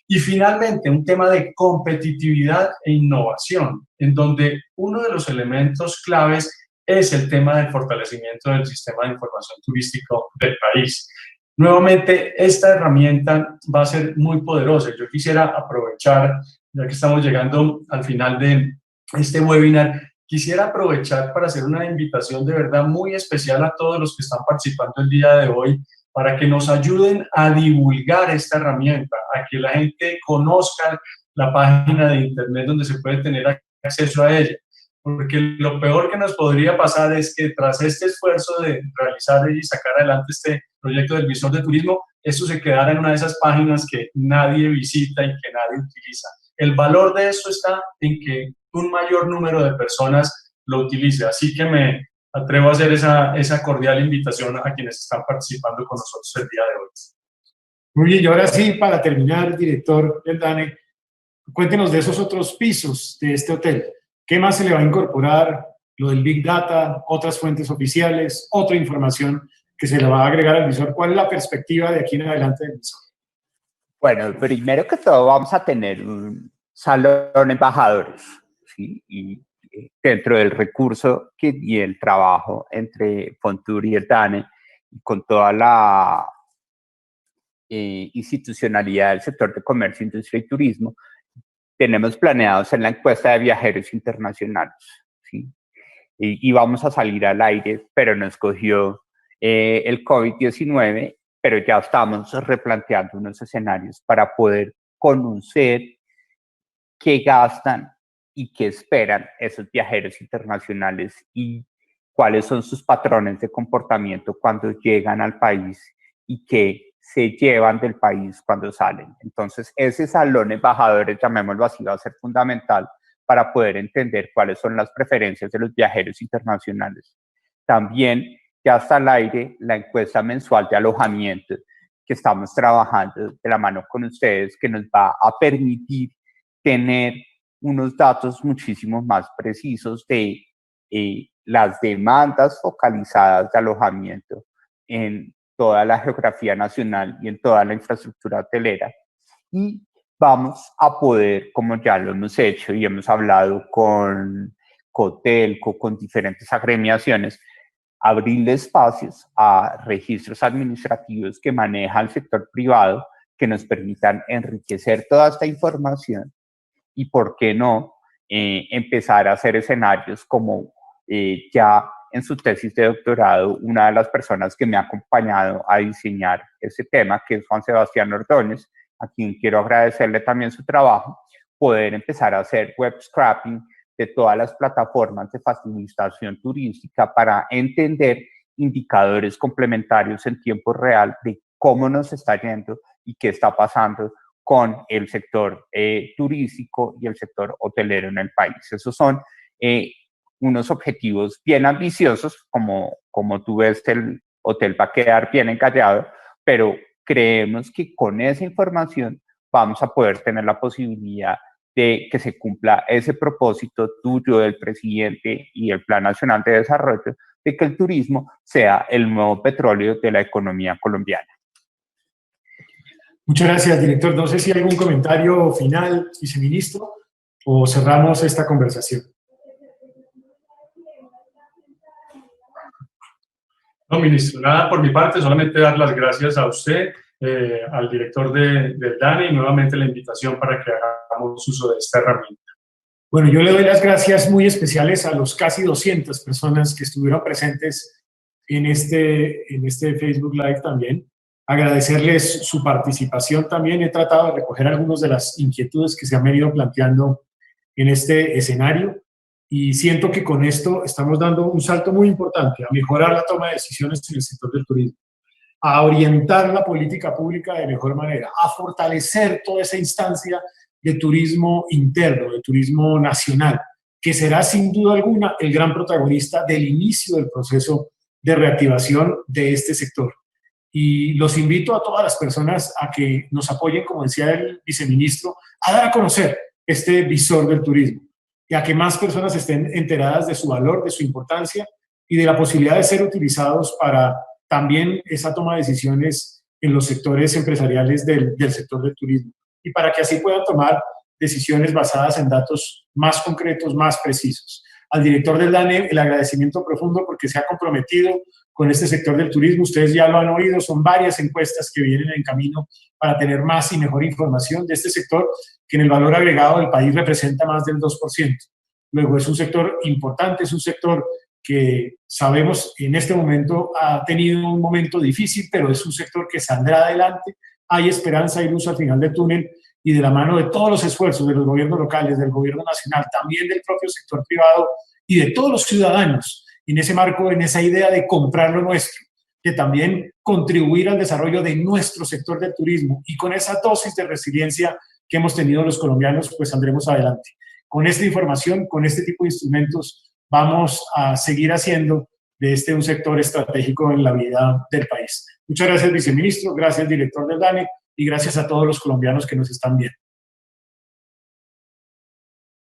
Y finalmente, un tema de competitividad e innovación, en donde uno de los elementos claves es el tema del fortalecimiento del sistema de información turístico del país. Nuevamente, esta herramienta va a ser muy poderosa. Yo quisiera aprovechar, ya que estamos llegando al final de este webinar, quisiera aprovechar para hacer una invitación de verdad muy especial a todos los que están participando el día de hoy, para que nos ayuden a divulgar esta herramienta, a que la gente conozca la página de internet donde se puede tener acceso a ella. Porque lo peor que nos podría pasar es que tras este esfuerzo de realizar y sacar adelante este proyecto del visor de turismo, esto se quedara en una de esas páginas que nadie visita y que nadie utiliza. El valor de esto está en que un mayor número de personas lo utilice. Así que me atrevo a hacer esa cordial invitación a quienes están participando con nosotros el día de hoy. Muy bien, y ahora sí, para terminar, director del DANE, cuéntenos de esos otros pisos de este hotel. ¿Qué más se le va a incorporar? Lo del Big Data, otras fuentes oficiales, otra información que se le va a agregar al visor. ¿Cuál es la perspectiva de aquí en adelante del visor? Bueno, primero que todo vamos a tener un salón de embajadores, ¿sí? Y dentro del recurso y el trabajo entre Fontur y el DANE, y con toda la institucionalidad del sector de comercio, industria y turismo, tenemos planeado hacer la encuesta de viajeros internacionales, ¿sí? Y vamos a salir al aire, pero nos cogió el COVID-19, pero ya estamos replanteando unos escenarios para poder conocer qué gastan y qué esperan esos viajeros internacionales y cuáles son sus patrones de comportamiento cuando llegan al país y qué se llevan del país cuando salen. Entonces, ese salón de embajadores, llamémoslo así, va a ser fundamental para poder entender cuáles son las preferencias de los viajeros internacionales. También ya está al aire la encuesta mensual de alojamiento que estamos trabajando de la mano con ustedes, que nos va a permitir tener unos datos muchísimo más precisos de las demandas focalizadas de alojamiento en toda la geografía nacional y en toda la infraestructura hotelera. Y vamos a poder, como ya lo hemos hecho y hemos hablado con Cotelco, con diferentes agremiaciones, abrirle espacios a registros administrativos que maneja el sector privado que nos permitan enriquecer toda esta información y, ¿por qué no?, empezar a hacer escenarios como ya en su tesis de doctorado, una de las personas que me ha acompañado a diseñar este tema, que es Juan Sebastián Ordóñez, a quien quiero agradecerle también su trabajo, poder empezar a hacer web scraping de todas las plataformas de facilitación turística para entender indicadores complementarios en tiempo real de cómo nos está yendo y qué está pasando con el sector turístico y el sector hotelero en el país. Esos son unos objetivos bien ambiciosos, como tú ves, el hotel va a quedar bien encallado, pero creemos que con esa información vamos a poder tener la posibilidad de que se cumpla ese propósito tuyo, del presidente y el Plan Nacional de Desarrollo, de que el turismo sea el nuevo petróleo de la economía colombiana. Muchas gracias, director. No sé si hay algún comentario final, viceministro, o cerramos esta conversación. No, ministro, nada por mi parte, solamente dar las gracias a usted, al director del DANE, y nuevamente la invitación para que hagamos uso de esta herramienta. Bueno, yo le doy las gracias muy especiales a los casi 200 personas que estuvieron presentes en este Facebook Live también. Agradecerles su participación también. He tratado de recoger algunas de las inquietudes que se han venido planteando en este escenario y siento que con esto estamos dando un salto muy importante a mejorar la toma de decisiones en el sector del turismo, a orientar la política pública de mejor manera, a fortalecer toda esa instancia de turismo interno, de turismo nacional, que será sin duda alguna el gran protagonista del inicio del proceso de reactivación de este sector. Y los invito a todas las personas a que nos apoyen, como decía el viceministro, a dar a conocer este visor del turismo y a que más personas estén enteradas de su valor, de su importancia y de la posibilidad de ser utilizados para también esa toma de decisiones en los sectores empresariales del sector del turismo y para que así puedan tomar decisiones basadas en datos más concretos, más precisos. Al director del DANE, el agradecimiento profundo porque se ha comprometido con este sector del turismo. Ustedes ya lo han oído, son varias encuestas que vienen en camino para tener más y mejor información de este sector que en el valor agregado del país representa más del 2%. Luego es un sector importante, es un sector que sabemos en este momento ha tenido un momento difícil, pero es un sector que saldrá adelante. Hay esperanza y luz al final del túnel y de la mano de todos los esfuerzos de los gobiernos locales, del gobierno nacional, también del propio sector privado y de todos los ciudadanos, en ese marco, en esa idea de comprar lo nuestro, de también contribuir al desarrollo de nuestro sector del turismo y con esa dosis de resiliencia que hemos tenido los colombianos, pues saldremos adelante. Con esta información, con este tipo de instrumentos, vamos a seguir haciendo un sector estratégico en la vida del país. Muchas gracias, viceministro, gracias, director del DANE, y gracias a todos los colombianos que nos están viendo.